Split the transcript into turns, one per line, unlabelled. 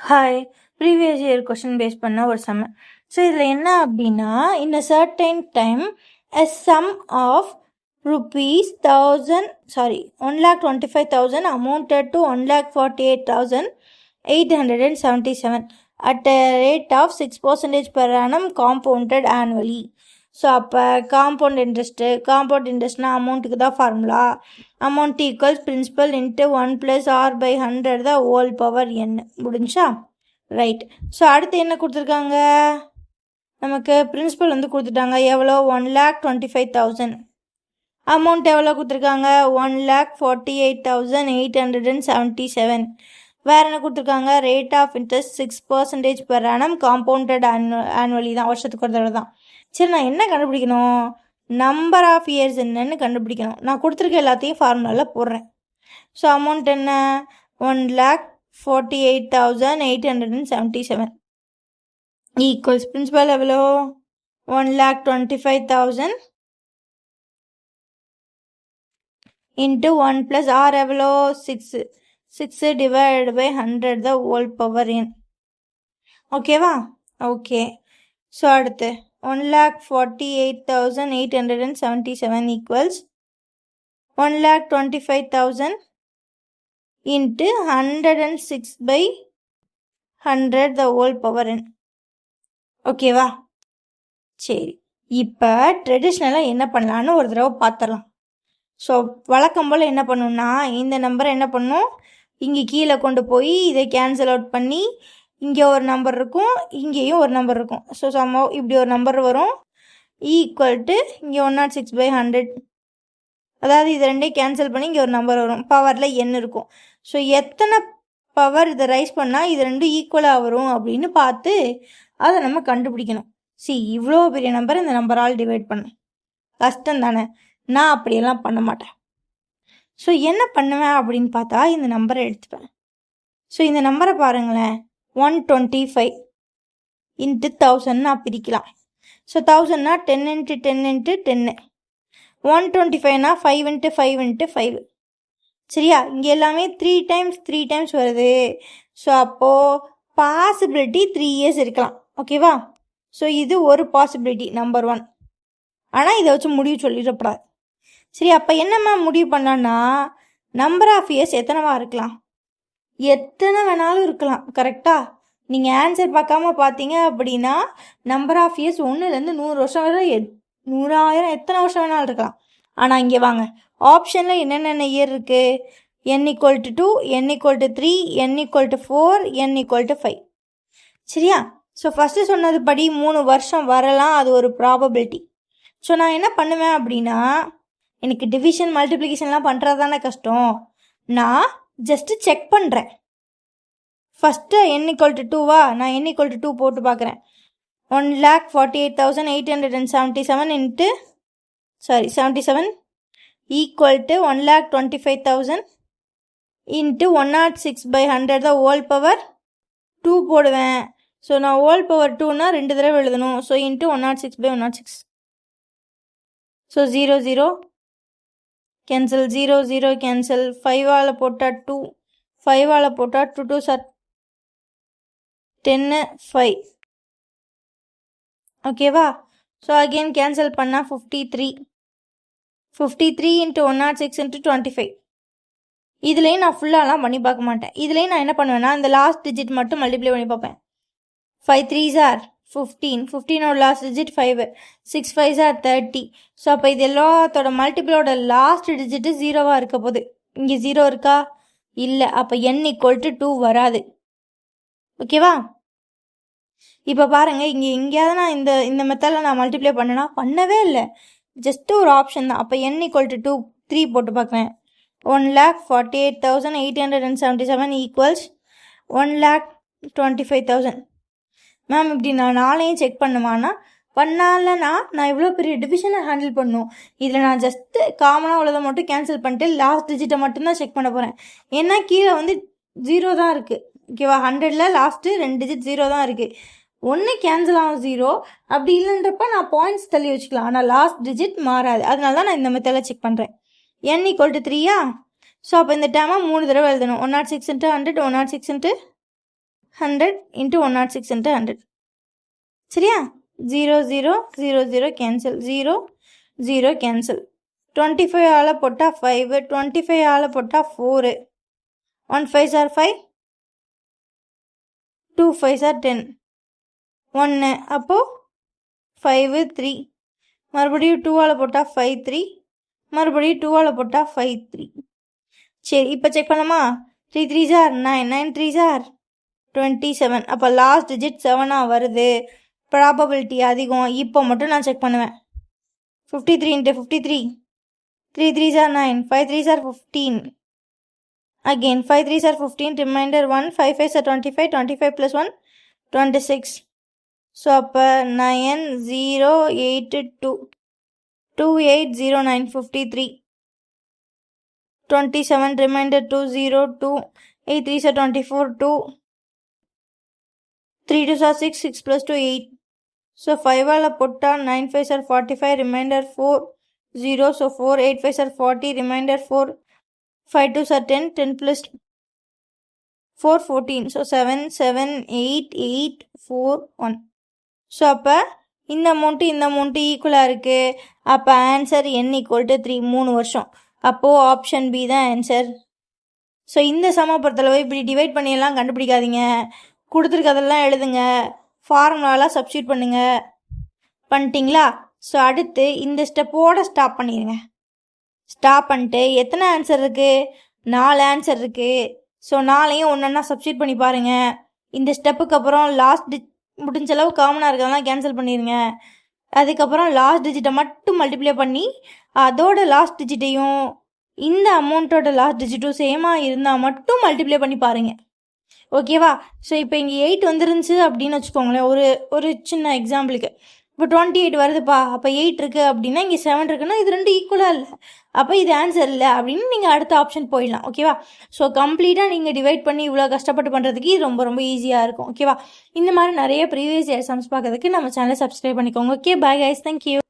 Hi previous year question base பண்ண ஒரு sum. So இதில் என்ன அப்படின்னா, in a certain time a sum of rupees 1,25,000 amounted to 1,48,877 at a rate of 6% per annum compounded annually. So அப்போ compound இன்ட்ரெஸ்ட்னா அமௌண்ட்டுக்கு தான் formula. Amount equals principal into 1+r/100 தான் ஹோல் பவர் n. முடிஞ்சா right. So அடுத்து என்ன கொடுத்துருக்காங்க, நமக்கு பிரின்சிபல் வந்து கொடுத்துட்டாங்க. எவ்வளோ? 1,25,000. அமௌண்ட் எவ்வளோ கொடுத்துருக்காங்க? 1,48,877. வேறு என்ன கொடுத்துருக்காங்க? Rate of interest 6% per annum compounded annually தான், வருஷத்துக்கு ஒரு தடவை தான். சரி, நான் என்ன கண்டுபிடிக்கணும்? நம்பர் ஆஃப் இயர்ஸ் என்னன்னு கண்டுபிடிக்கணும். நான் கொடுத்துருக்க எல்லாத்தையும் ஃபார்முலாவில் போடுறேன். ஸோ அமௌண்ட் என்ன? 1,48,877 ஈக்குவல்ஸ் பிரின்சிபல் எவ்வளோ? 1,25,000 இன்ட்டு 1+r எவ்வளோ? 6 divide by 100 the whole power n. ஓகேவா? ஓகே. ஸோ அடுத்து 1,48,877 equals 1,25,000 into 106/100 the whole power n. ஓகேவா? சரி, இப்போ ட்ரெடிஷ்னலாக என்ன பண்ணலான்னு ஒரு தடவை பார்த்துடலாம். ஸோ வழக்கம் போல் என்ன பண்ணணும்னா, இந்த நம்பரை என்ன பண்ணணும், இங்கே கீழே கொண்டு போய் இதை கேன்சல் அவுட் பண்ணி இங்கே ஒரு நம்பர் இருக்கும், இங்கேயும் ஒரு நம்பர் இருக்கும். ஸோ இப்படி ஒரு நம்பர் வரும் ஈக்குவல் டு இங்கே 106/100. அதாவது இது ரெண்டையும் கேன்சல் பண்ணி இங்கே ஒரு நம்பர் வரும், பவரில் n இருக்கும். ஸோ எத்தனை பவர் இதை ரைஸ் பண்ணால் இது ரெண்டும் ஈக்குவலாக வரும் அப்படின்னு பார்த்து அதை நம்ம கண்டுபிடிக்கணும். இவ்வளோ பெரிய நம்பரை இந்த நம்பரால் டிவைட் பண்ண கஷ்டம் தானே. நான் அப்படியெல்லாம் பண்ண மாட்டேன். ஸோ என்ன பண்ணுவேன் அப்படின்னு பார்த்தா, இந்த நம்பரை எடுத்துப்பேன். ஸோ இந்த நம்பரை பாருங்களேன், 125 இன்ட்டு 1000 நான் பிரிக்கலாம். ஸோ 1000னா 10 × 10 × 10. 125னா 5 × 5 × 5. சரியா? இங்கே எல்லாமே 3 டைம்ஸ் வருது. ஸோ அப்போது பாசிபிலிட்டி 3 இயர்ஸ் இருக்கலாம். ஓகேவா? ஸோ இது ஒரு பாசிபிலிட்டி, நம்பர் 1. ஆனால் இதை வச்சு முடிவு சொல்லிடக்கூடாது. சரி, அப்போ என்னம்மா முடிவு பண்ணான்னா, நம்பர் ஆஃப் இயர்ஸ் எத்தனைவா இருக்கலாம்? எத்தனை வேணாலும் இருக்கலாம். கரெக்டாக நீங்கள் ஆன்சர் பார்க்காம பார்த்தீங்க அப்படின்னா, நம்பர் ஆஃப் இயர்ஸ் 1லேருந்து 100 வருஷம் வரை, 100,000 எத்தனை வருஷம் வேணாலும் இருக்கலாம். ஆனால் இங்கே வாங்க, ஆப்ஷனில் என்னென்ன இயர் இருக்குது? n = 2, n = 3, n = 4, n = 5. சரியா? ஸோ ஃபஸ்ட்டு சொன்னது படி 3 வருஷம் வரலாம், அது ஒரு ப்ராபபிலிட்டி. ஸோ நான் என்ன பண்ணுவேன் அப்படின்னா, எனக்கு டிவிஷன் மல்டிப்ளிகேஷன்லாம் பண்ணுறது தானே கஷ்டம். நான் ஜஸ்ட்டு செக் பண்ணுறேன். ஃபஸ்ட்டு n = 2வா, நான் n = 2 போட்டு பார்க்குறேன். 1,48,877 77 equal to 1,25,000 into 106/100 the whole power 2 போடுவேன். ஸோ நான் ஹோல் பவர் 2னா 2 தடவை எழுதணும். So into 106/106. So 0 0 cancel, 0 0 cancel. 5ஆல் போட்டால் 2, 5ஆல் போட்டால் 2 2 சார் 10 5. ஓகேவா? ஸோ அகெயின் கேன்சல் பண்ணால் 53 இன்ட்டு 106 இன்ட்டு 25. இதுலேயும் நான் ஃபுல்லாலாம் பண்ணி பார்க்க மாட்டேன். இதுலேயும் நான் என்ன பண்ணுவேன்னா, இந்த லாஸ்ட் டிஜிட் மட்டும் மல்டிப்ளை பண்ணி பார்ப்பேன். 5 3s are 15, 15ஓட last digit 5, 6 5s are 30. So அப்போ இது எல்லாத்தோட மல்டிபிளோட லாஸ்ட் டிஜிட்டு 0வாக இருக்க போகுது. இங்கே 0 இருக்கா? இல்லை. அப்போ n = 2 வராது. ஓகேவா? இப்போ பாருங்கள், எங்கேயாவது நான் இந்த மெத்தடில் நான் மல்டிப்ளை பண்ணவே இல்லை, ஜஸ்ட்டு ஒரு ஆப்ஷன் தான். அப்போ n = 2, 3 போட்டு பார்க்குறேன். 1,48,877 ஈக்குவல்ஸ் 1,25,000. மேம் இப்படி நான் 4ஐயும் செக் பண்ணுமானா பண்ணாலனா நான் இவ்வளோ பெரிய டிவிஷனை ஹேண்டில் பண்ணும். இதில் நான் ஜஸ்ட்டு காமனாக உள்ளதை மட்டும் கேன்சல் பண்ணிட்டு லாஸ்ட் டிஜிட்டை மட்டும்தான் செக் பண்ண போகிறேன். ஏன்னா கீழே வந்து 0 தான் இருக்குது. ஓகேவா? 100ல் லாஸ்ட்டு 2 டிஜிட் 0 தான் இருக்குது. ஒன்று கேன்சல் ஆகும் 0, அப்படி இல்லைன்றப்ப நான் பாயிண்ட்ஸ் தள்ளி வச்சுக்கலாம். ஆனால் லாஸ்ட் டிஜிட் மாறாது. அதனால தான் நான் இந்த மெத்தடில் செக் பண்ணுறேன். n = 3யா? ஸோ அப்போ இந்த டேமை 3 தடவை எழுதணும். 106 × 100, 106 × 100 into 106 into 100. சரியா? 0 0 0 0 கேன்சல், 0 0 கேன்சல். 25 ஆல் போட்டால் 5, 25 ஆல் போட்டால் 4, 1 5 are 5, 2 5 are 10, 1 அப்போது 5 3, மறுபடியும் 2 ஆல் போட்டால் 5 3, மறுபடியும் 2 ஆல் போட்டால் 5 3. சரி, இப்போ செக் பண்ணலாமா? 3 3s are 9, 9 3s are 27. அப்போ லாஸ்ட் டிஜிட் 7 வருது, ப்ராபபிலிட்டி அதிகம். இப்போ மட்டும் நான் செக் பண்ணுவேன். 53 into 53, 3 3s are 9, 5 3s are 15, again 5 3s are 15, remainder 1, 5 5s are 25, 25 plus 1 26. So அப்போ 9 0 8 2 2 8 0 9 53, 27, remainder 2 0 2, 8 3s are 24, 2 3 2s are 6, 6 plus 2 8. So 5 all போட்டால் 9 5s are 45, remainder 4 0, so 4 8 5s are 40, remainder 4, 5 2s are 10, 10 plus 4 14, so 7 7 8 8 4 1. So அப்போ இந்த amount ஈக்குவலாக இருக்குது. அப்போ answer n = 3, 3 வருஷம். அப்போது option B தான் ஆன்சர். ஸோ இந்த சம பொறுத்தளவு இப்படி டிவைட் பண்ணியெல்லாம் கண்டுபிடிக்காதீங்க. கொடுத்துருக்கதெல்லாம் எழுதுங்க, ஃபார்முலாலாம் சப்ஸ்டியூட் பண்ணிட்டீங்களா? ஸோ அடுத்து இந்த ஸ்டெப்போடு ஸ்டாப் பண்ணிடுங்க. ஸ்டாப் பண்ணிட்டு எத்தனை ஆன்சர் இருக்குது? 4 ஆன்சர் இருக்குது. ஸோ 4ஐயும் ஒன்றா சப்ஸ்டியூட் பண்ணி பாருங்கள். இந்த ஸ்டெப்புக்கு அப்புறம் லாஸ்ட் முடிஞ்ச அளவு காமனாக இருக்கிறதெல்லாம் கேன்சல் பண்ணிடுங்க. அதுக்கப்புறம் லாஸ்ட் டிஜிட்டை மட்டும் மல்டிப்ளை பண்ணி அதோட லாஸ்ட் டிஜிட்டையும் இந்த அமௌண்ட்டோட லாஸ்ட் டிஜிட்டும் சேமாக இருந்தால் மட்டும் மல்டிப்ளை பண்ணி பாருங்கள். ஓகேவா? ஸோ இப்போ இங்கே 8 வந்துருந்துச்சு அப்படின்னு வச்சுக்கோங்களேன். ஒரு சின்ன எக்ஸாம்பிளுக்கு இப்போ 28 வருதுப்பா, அப்போ 8 இருக்குது அப்படின்னா இங்கே 7 இருக்குன்னா இது 2 ஈக்குவலாக இல்லை, அப்போ இது ஆன்சர் இல்லை அப்படின்னு நீங்கள் அடுத்த ஆப்ஷன் போயிடலாம். ஓகேவா? ஸோ கம்ப்ளீட்டாக நீங்கள் டிவைட் பண்ணி இவ்வளோ கஷ்டப்பட்டு பண்ணுறதுக்கு இது ரொம்ப ரொம்ப ஈஸியாக இருக்கும். ஓகேவா? இந்த மாதிரி நிறைய ப்ரீவியஸ் எக்ஸாம்ஸ் பார்க்கறதுக்கு நம்ம சேனலை சப்ஸ்கிரைப் பண்ணிக்கோங்க. Okay, bye guys, thank you.